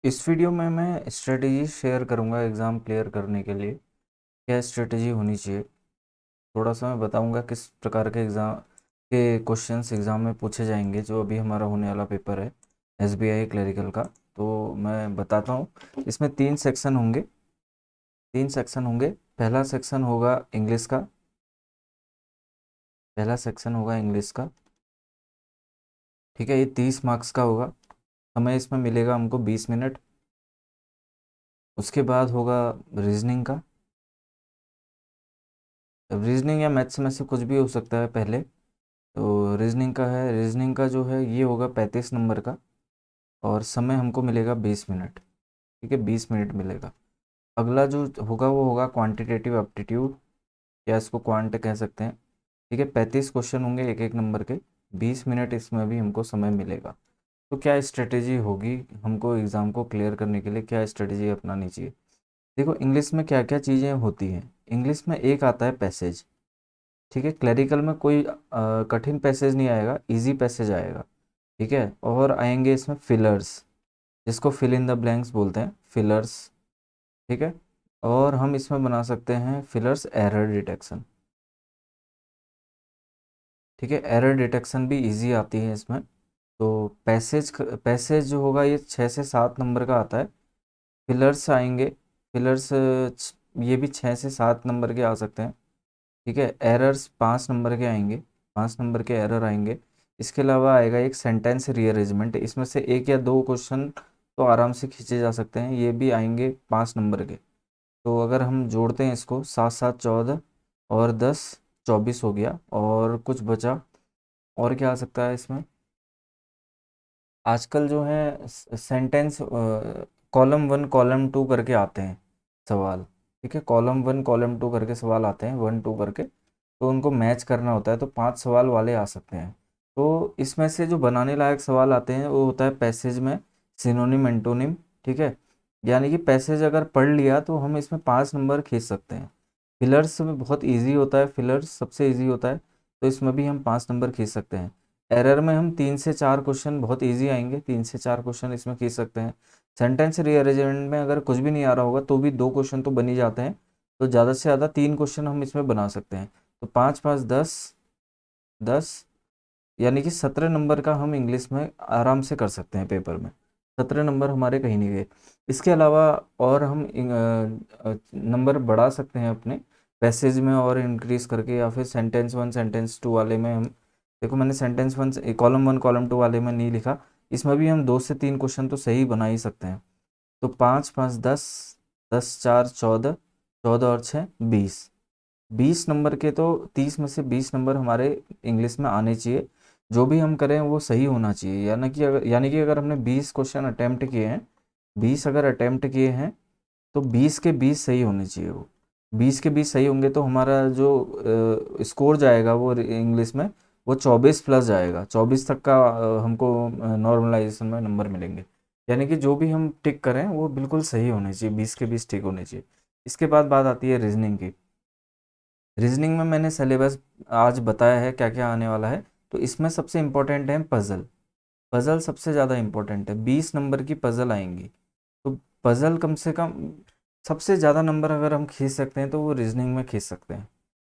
इस वीडियो में मैं स्ट्रेटेजी शेयर करूंगा एग्ज़ाम क्लियर करने के लिए। क्या स्ट्रेटेजी होनी चाहिए, थोड़ा सा मैं बताऊंगा किस प्रकार के एग्ज़ाम के क्वेश्चंस एग्ज़ाम में पूछे जाएंगे। जो अभी हमारा होने वाला पेपर है एसबीआई क्लरिकल का, तो मैं बताता हूँ। इसमें तीन सेक्शन होंगे। पहला सेक्शन होगा इंग्लिश का। पहला सेक्शन होगा इंग्लिश का, ठीक है। ये 30 मार्क्स का होगा। हमें इसमें मिलेगा हमको 20 मिनट। उसके बाद होगा रीजनिंग का। रीजनिंग या मैथ्स में से कुछ भी हो सकता है पहले। तो रीजनिंग का है, रीजनिंग का जो है ये होगा 35 नंबर का, और समय हमको मिलेगा 20 मिनट, ठीक है। 20 मिनट मिलेगा। अगला जो होगा वो होगा क्वांटिटेटिव एप्टीट्यूड, या इसको क्वांट कह सकते हैं, ठीक है। 35 क्वेश्चन होंगे एक एक नंबर के। 20 मिनट इसमें भी हमको समय मिलेगा। तो क्या स्ट्रेटेजी होगी हमको एग्ज़ाम को क्लियर करने के लिए, क्या स्ट्रेटेजी अपनानी चाहिए? देखो, इंग्लिश में क्या क्या चीज़ें होती हैं। इंग्लिश में एक आता है पैसेज, ठीक है। क्लरिकल में कोई कठिन पैसेज नहीं आएगा, इजी पैसेज आएगा, ठीक है। और आएंगे इसमें फिलर्स, जिसको फिल इन द ब्लैंक्स बोलते हैं, फिलर्स, ठीक है। और हम इसमें बना सकते हैं फिलर्स एरर डिटेक्शन, ठीक है। एरर डिटेक्शन भी इजी आती है इसमें। तो पैसेज जो होगा ये 6 से 7 नंबर का आता है। फिलर्स आएंगे, फिलर्स ये भी 6 से 7 नंबर के आ सकते हैं, ठीक है। एरर्स 5 नंबर के आएंगे, 5 नंबर के एरर आएंगे। इसके अलावा आएगा एक सेंटेंस रीअरेंजमेंट, इसमें से एक या दो क्वेश्चन तो आराम से खींचे जा सकते हैं, ये भी आएंगे 5 नंबर के। तो अगर हम जोड़ते हैं इसको, 7 7 14 और 10 24 हो गया, और कुछ बचा। और क्या आ सकता है इसमें? आजकल जो है सेंटेंस कॉलम 1 कॉलम 2 करके आते हैं सवाल, ठीक है। कॉलम 1 कॉलम 2 करके सवाल आते हैं, 1 2 करके। तो उनको मैच करना होता है, तो 5 सवाल वाले आ सकते हैं। तो इसमें से जो बनाने लायक सवाल आते हैं वो होता है पैसेज में सिनोनिम एंटोनिम, ठीक है। यानी कि पैसेज अगर पढ़ लिया तो हम इसमें 5 नंबर खींच सकते हैं। फिलर्स में बहुत इजी होता है, फिलर्स सबसे इजी होता है, तो इसमें भी हम 5 नंबर खींच सकते हैं। एरर में हम 3 से 4 क्वेश्चन बहुत इजी आएंगे, 3 से 4 क्वेश्चन इसमें खींच सकते हैं। सेंटेंस रीअरेंजमेंट में अगर कुछ भी नहीं आ रहा होगा तो भी 2 क्वेश्चन तो बन ही जाते हैं। तो ज़्यादा से ज़्यादा 3 क्वेश्चन हम इसमें बना सकते हैं। तो 5 5 10 10, यानी कि 17 नंबर का हम इंग्लिश में आराम से कर सकते हैं पेपर में। 17 नंबर हमारे कहीं नहीं गए। इसके अलावा और हम नंबर बढ़ा सकते हैं अपने पैसेज में और इंक्रीज करके, या फिर सेंटेंस 1 सेंटेंस 2 वाले में हम। देखो, मैंने सेंटेंस 1 कॉलम 1 कॉलम 2 वाले में नहीं लिखा। इसमें भी हम 2 से 3 क्वेश्चन तो सही बना ही सकते हैं। तो 5 5 10, 10 4 14, 14 और 6 20, 20 नंबर के। तो 30 में से 20 नंबर हमारे इंग्लिश में आने चाहिए। जो भी हम करें वो सही होना चाहिए, यानी कि अगर हमने 20 क्वेश्चन अटेम्प्ट किए हैं, 20 अगर अटेम्प्ट किए हैं, तो 20 के 20 सही होने चाहिए। वो 20 के 20 सही होंगे तो हमारा जो स्कोर जाएगा वो इंग्लिश में, वो 24 प्लस जाएगा। 24 तक का हमको नॉर्मलाइजेशन में नंबर मिलेंगे। यानी कि जो भी हम टिक करें वो बिल्कुल सही होने चाहिए, 20 के 20 टिक होने चाहिए। इसके बाद बात आती है रीजनिंग की। रीजनिंग में मैंने सिलेबस आज बताया है क्या क्या आने वाला है। तो इसमें सबसे इम्पोर्टेंट है पज़ल। पज़ल सबसे ज़्यादा इम्पोर्टेंट है, 20 नंबर की पज़ल आएंगी। तो पज़ल कम से कम सबसे ज़्यादा नंबर अगर हम खींच सकते हैं तो वो रीजनिंग में खींच सकते हैं।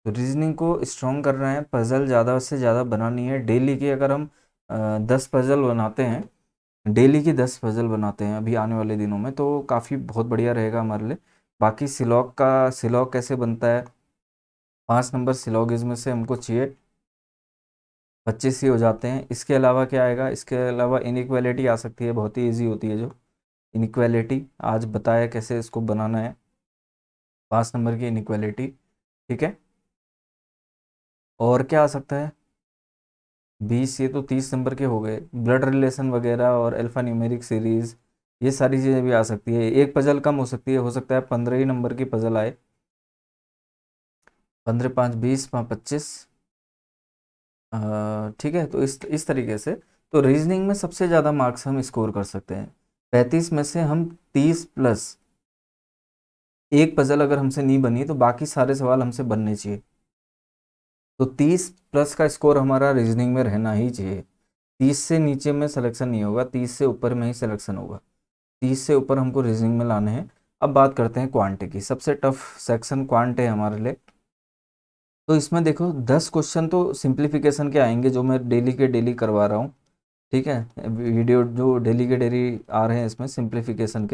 तो रीजनिंग को स्ट्रॉन्ग कर रहे हैं, पज़ल ज़्यादा से ज़्यादा बनानी है। डेली की अगर हम 10 पज़ल बनाते हैं, डेली की 10 पज़ल बनाते हैं अभी आने वाले दिनों में, तो काफ़ी बहुत बढ़िया रहेगा हमारे लिए। बाकी सिलॉग कैसे बनता है, 5 नंबर सिलॉगिज्म से हमको चाहिए, 25 ही हो जाते हैं। इसके अलावा क्या आएगा? इसके अलावा इनइक्वालिटी आ सकती है, बहुत ही ईजी होती है जो इनइक्वालिटी। आज बताया कैसे इसको बनाना है, 5 नंबर की इनइक्वालिटी, ठीक है। और क्या आ सकता है? 20, ये तो 30 नंबर के हो गए। ब्लड रिलेशन वगैरह और अल्फा न्यूमेरिक सीरीज, ये सारी चीज़ें भी आ सकती है। एक पजल कम हो सकती है, हो सकता है 15 ही नंबर की पजल आए। 15 5 20 5 25, ठीक है। तो इस तरीके से तो रीजनिंग में सबसे ज़्यादा मार्क्स हम स्कोर कर सकते हैं। 35 में से हम 30 प्लस, एक पजल अगर हमसे नहीं बनी तो बाकी सारे सवाल हमसे बनने चाहिए। तो 30 प्लस का स्कोर हमारा रीजनिंग में रहना ही चाहिए। 30 से नीचे में सिलेक्शन नहीं होगा, 30 से ऊपर में ही सिलेक्शन होगा। 30 से ऊपर हमको रीजनिंग में लाने हैं। अब बात करते हैं क्वांट की। सबसे टफ सेक्शन क्वांट है हमारे लिए। तो इसमें देखो 10 क्वेश्चन तो सिंप्लीफिकेशन के आएंगे, जो मैं डेली के डेली करवा रहा हूँ। ठीक है, वीडियो जो डेली के डेली आ रहे हैं इसमें सिंप्लीफिकेशन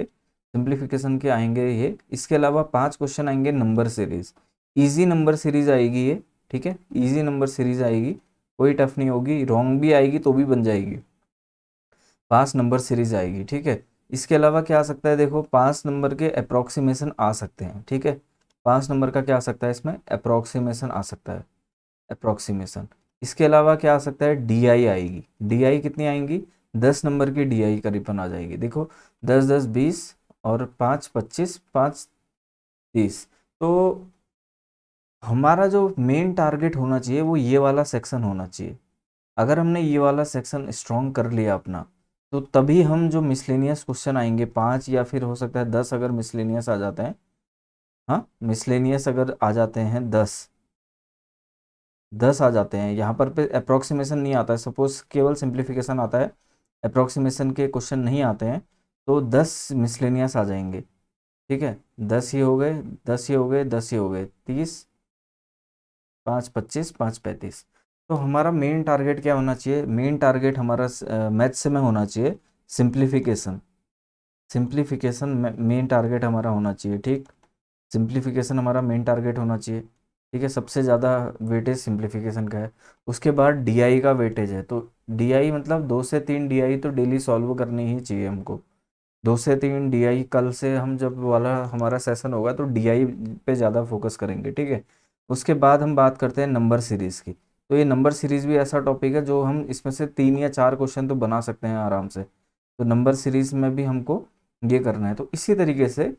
के आएंगे ये। इसके अलावा 5 क्वेश्चन आएंगे number series, easy number series आएगी ये। ठीक है, इजी नंबर सीरीज आएगी, कोई टफ नहीं होगी, रॉन्ग भी आएगी तो भी बन जाएगी। 5 नंबर सीरीज आएगी। ठीक है, इसके अलावा क्या आ सकता है, देखो 5 नंबर के अप्रोक्सीमेशन आ सकते हैं। ठीक है, 5 नंबर का क्या आ सकता है इसमें, अप्रोक्सीमेशन आ सकता है, अप्रोक्सीमेशन। इसके अलावा क्या आ सकता है, डीआई आएगी। डीआई कितनी आएंगी, 10 नंबर की डीआई करीबन आ जाएगी। देखो 10 10 20 और 5 25 5 30। तो हमारा जो मेन टारगेट होना चाहिए वो ये वाला सेक्शन होना चाहिए। अगर हमने ये वाला सेक्शन स्ट्रॉन्ग कर लिया अपना, तो तभी हम जो मिसलेनियस क्वेश्चन आएंगे 5 या फिर हो सकता है 10, अगर मिसलेनियस आ जाते हैं, हाँ मिसलेनियस अगर आ जाते हैं 10 आ जाते हैं, यहाँ पर पे अप्रोक्सीमेशन नहीं आता है, सपोज केवल सिंप्लीफिकेशन आता है, अप्रोक्सीमेशन के क्वेश्चन नहीं आते हैं, तो 10 मिसलेनियस आ जाएंगे। ठीक है, 10 ही हो गए, 10 ही हो गए, 10 ही हो गए, 30, 5 25 5 35। तो हमारा मेन टारगेट क्या होना चाहिए, मेन टारगेट हमारा मैथ्स में होना चाहिए सिंप्लीफिकेशन। सिंप्लीफिकेशन मेन टारगेट हमारा होना चाहिए। ठीक, सिंप्लीफिकेशन हमारा मेन टारगेट होना चाहिए। ठीक है, सबसे ज़्यादा वेटेज सिंप्लीफिकेशन का है। उसके बाद डीआई का वेटेज है, तो डीआई मतलब 2 से 3 डीआई तो डेली सॉल्व करनी ही चाहिए हमको। 2 से 3 डीआई, कल से हम जब वाला हमारा सेशन होगा तो डीआई पे ज़्यादा फोकस करेंगे। ठीक है, उसके बाद हम बात करते हैं नंबर सीरीज़ की। तो ये नंबर सीरीज़ भी ऐसा टॉपिक है जो हम इसमें से 3 या 4 क्वेश्चन तो बना सकते हैं आराम से। तो नंबर सीरीज़ में भी हमको ये करना है। तो इसी तरीके से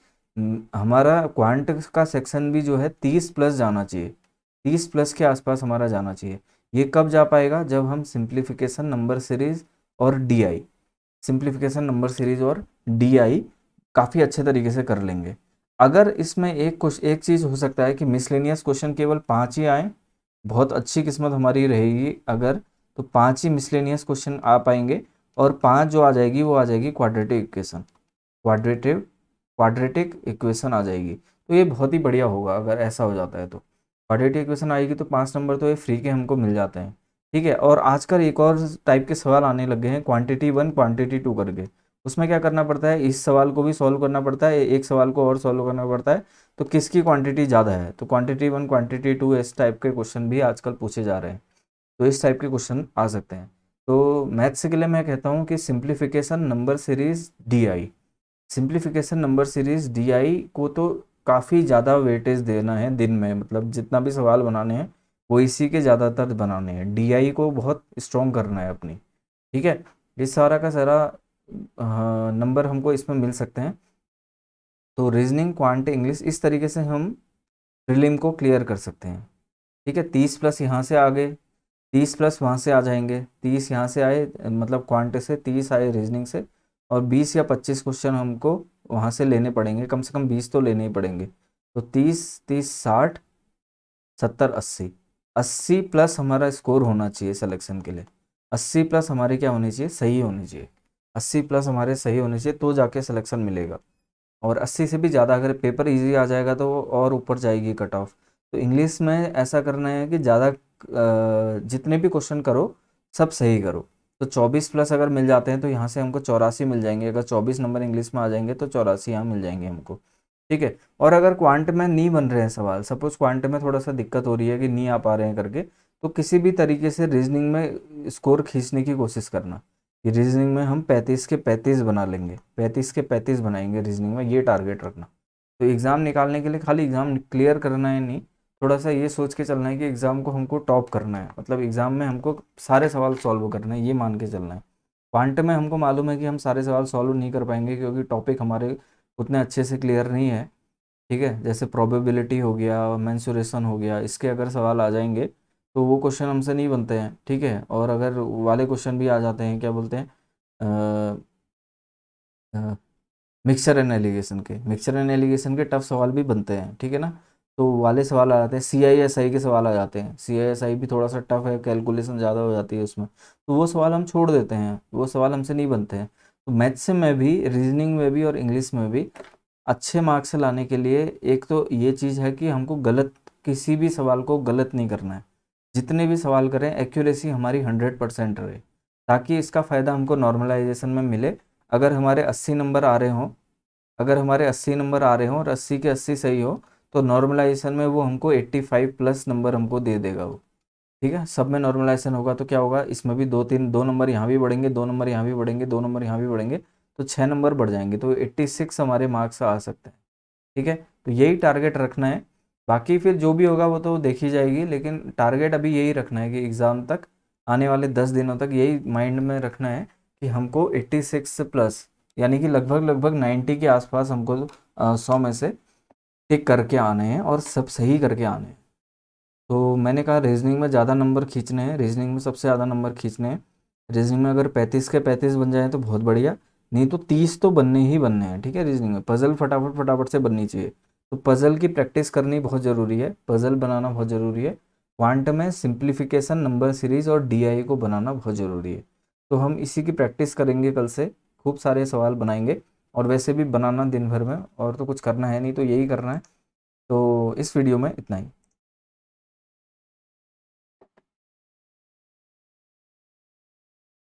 हमारा क्वांट का सेक्शन भी जो है 30 प्लस जाना चाहिए, 30 प्लस के आसपास हमारा जाना चाहिए। ये कब जा पाएगा, जब हम सिंप्लीफिकेशन, नंबर सीरीज और डीआई, सिंप्लीफिकेशन, नंबर सीरीज और डीआई काफ़ी अच्छे तरीके से कर लेंगे। अगर इसमें एक चीज़ हो सकता है कि मिसलेनियस क्वेश्चन केवल 5 ही आए, बहुत अच्छी किस्मत हमारी रहेगी अगर, तो 5 ही मिसलेनियस क्वेश्चन आ पाएंगे, और 5 जो आ जाएगी वो आ जाएगी क्वाड्रेटिक इक्वेशन, क्वाड्रेटिक इक्वेशन आ जाएगी। तो ये बहुत ही बढ़िया होगा अगर ऐसा हो जाता है। तो क्वाड्रेटिक इक्वेशन आएगी तो 5 नंबर तो ये फ्री के हमको मिल जाते हैं। ठीक है, और आजकल एक और टाइप के सवाल आने लगे हैं, क्वांटिटी 1 क्वांटिटी 2 करके। उसमें क्या करना पड़ता है, इस सवाल को भी सॉल्व करना पड़ता है, एक सवाल को और सॉल्व करना पड़ता है, तो किसकी क्वांटिटी ज़्यादा है। तो क्वांटिटी 1 क्वांटिटी 2 इस टाइप के क्वेश्चन भी आजकल पूछे जा रहे हैं। तो इस टाइप के क्वेश्चन आ सकते हैं। तो मैथ्स के लिए मैं कहता हूँ कि simplification, number series, DI, simplification, number series, DI को तो काफ़ी ज़्यादा वेटेज देना है दिन में, मतलब जितना भी सवाल बनाने हैं वो इसी के ज़्यादातर बनाने हैं। डीआई को बहुत स्ट्रॉन्ग करना है अपनी। ठीक है, ये सारा का सारा नंबर हमको इसमें मिल सकते हैं। तो रीजनिंग, क्वांट, इंग्लिश, इस तरीके से हम प्रीलिम को क्लियर कर सकते हैं। ठीक है, 30 प्लस यहाँ से आ गए, 30 प्लस वहाँ से आ जाएंगे, 30 यहाँ से आए, मतलब क्वांट से 30 आए रीजनिंग से, और 20 या 25 क्वेश्चन हमको वहाँ से लेने पड़ेंगे, कम से कम 20 तो लेने ही पड़ेंगे। तो 30 30 60 70 80, 80 प्लस हमारा स्कोर होना चाहिए सिलेक्शन के लिए। 80 प्लस हमारे क्या होने चाहिए, सही होने चाहिए। 80 प्लस हमारे सही होने चाहिए तो जाके सिलेक्शन मिलेगा। और 80 से भी ज़्यादा अगर पेपर इजी आ जाएगा तो और ऊपर जाएगी कट ऑफ। तो इंग्लिश में ऐसा करना है कि ज़्यादा जितने भी क्वेश्चन करो सब सही करो। तो 24 प्लस अगर मिल जाते हैं तो यहाँ से हमको 84 मिल जाएंगे, अगर 24 नंबर इंग्लिश में आ जाएंगे तो 84 यहाँ मिल जाएंगे हमको। ठीक है, और अगर क्वांट में नहीं बन रहे हैं सवाल, सपोज क्वांट में थोड़ा सा दिक्कत हो रही है कि नहीं आ पा रहे हैं करके, तो किसी भी तरीके से रीजनिंग में स्कोर खींचने की कोशिश करना कि रीजनिंग में हम 35 के 35 बना लेंगे, 35 के 35 बनाएंगे रीजनिंग में, ये टारगेट रखना। तो एग्ज़ाम निकालने के लिए खाली एग्ज़ाम क्लियर करना है नहीं, थोड़ा सा ये सोच के चलना है कि एग्ज़ाम को हमको टॉप करना है, मतलब एग्ज़ाम में हमको सारे सवाल सॉल्व करना है, ये मान के चलना है। क्वांट में हमको मालूम है कि हम सारे सवाल सॉल्व नहीं कर पाएंगे क्योंकि टॉपिक हमारे उतने अच्छे से क्लियर नहीं है। ठीक है, जैसे प्रोबेबिलिटी हो गया, मेंसुरेशन हो गया, इसके अगर सवाल आ जाएंगे तो वो क्वेश्चन हमसे नहीं बनते हैं। ठीक है, और अगर वाले क्वेश्चन भी आ जाते हैं, क्या बोलते हैं, मिक्सचर एंड एलिगेशन के, मिक्सचर एंड एलिगेशन के टफ सवाल भी बनते हैं। ठीक है ना, तो वाले सवाल आ जाते हैं, सी आई एस आई के सवाल आ जाते हैं, सी आई एस आई भी थोड़ा सा टफ है, कैलकुलेशन ज़्यादा हो जाती है उसमें, तो वो सवाल हम छोड़ देते हैं, वो सवाल हमसे नहीं बनते हैं। तो मैथ्स में भी, रीजनिंग में भी और इंग्लिश में भी अच्छे मार्क्स लाने के लिए एक तो ये चीज़ है कि हमको गलत, किसी भी सवाल को गलत नहीं करना है। जितने भी सवाल करें एक्यूरेसी हमारी 100% रहे, ताकि इसका फ़ायदा हमको नॉर्मलाइजेशन में मिले। अगर हमारे 80 नंबर आ रहे हों, अगर हमारे 80 नंबर आ रहे हों और 80 के 80 सही हो, तो नॉर्मलाइजेशन में वो हमको 85 प्लस नंबर हमको दे देगा वो। ठीक है, सब में नॉर्मलाइजेशन होगा तो क्या होगा, इसमें भी दो नंबर यहाँ भी बढ़ेंगे, 2 नंबर यहाँ भी बढ़ेंगे, 2 नंबर यहाँ भी बढ़ेंगे, तो 6 नंबर बढ़ जाएंगे, तो 86 हमारे मार्क्स आ सकते हैं। ठीक है, तो यही टारगेट रखना है। बाकी फिर जो भी होगा वो तो देखी जाएगी, लेकिन टारगेट अभी यही रखना है कि एग्ज़ाम तक, आने वाले 10 दिनों तक यही माइंड में रखना है कि हमको 86 प्लस, यानी कि लगभग लगभग 90 के आसपास हमको 100 में से टिक करके आने हैं और सब सही करके आने हैं। तो मैंने कहा रीजनिंग में ज़्यादा नंबर खींचने हैं, रीजनिंग में सबसे ज़्यादा नंबर खींचने हैं। रीजनिंग में अगर 35 के 35 बन जाए तो बहुत बढ़िया, नहीं तो 30 तो बनने ही बनने हैं। ठीक है, रीजनिंग में पज़ल फटाफट फटाफट से बननी चाहिए, तो पज़ल की प्रैक्टिस करनी बहुत ज़रूरी है, पज़ल बनाना बहुत ज़रूरी है। क्वांट में सिंप्लीफिकेशन, नंबर सीरीज और डीआई को बनाना बहुत ज़रूरी है। तो हम इसी की प्रैक्टिस करेंगे कल से, खूब सारे सवाल बनाएंगे, और वैसे भी बनाना दिन भर में, और तो कुछ करना है नहीं, तो यही करना है। तो इस वीडियो में इतना ही।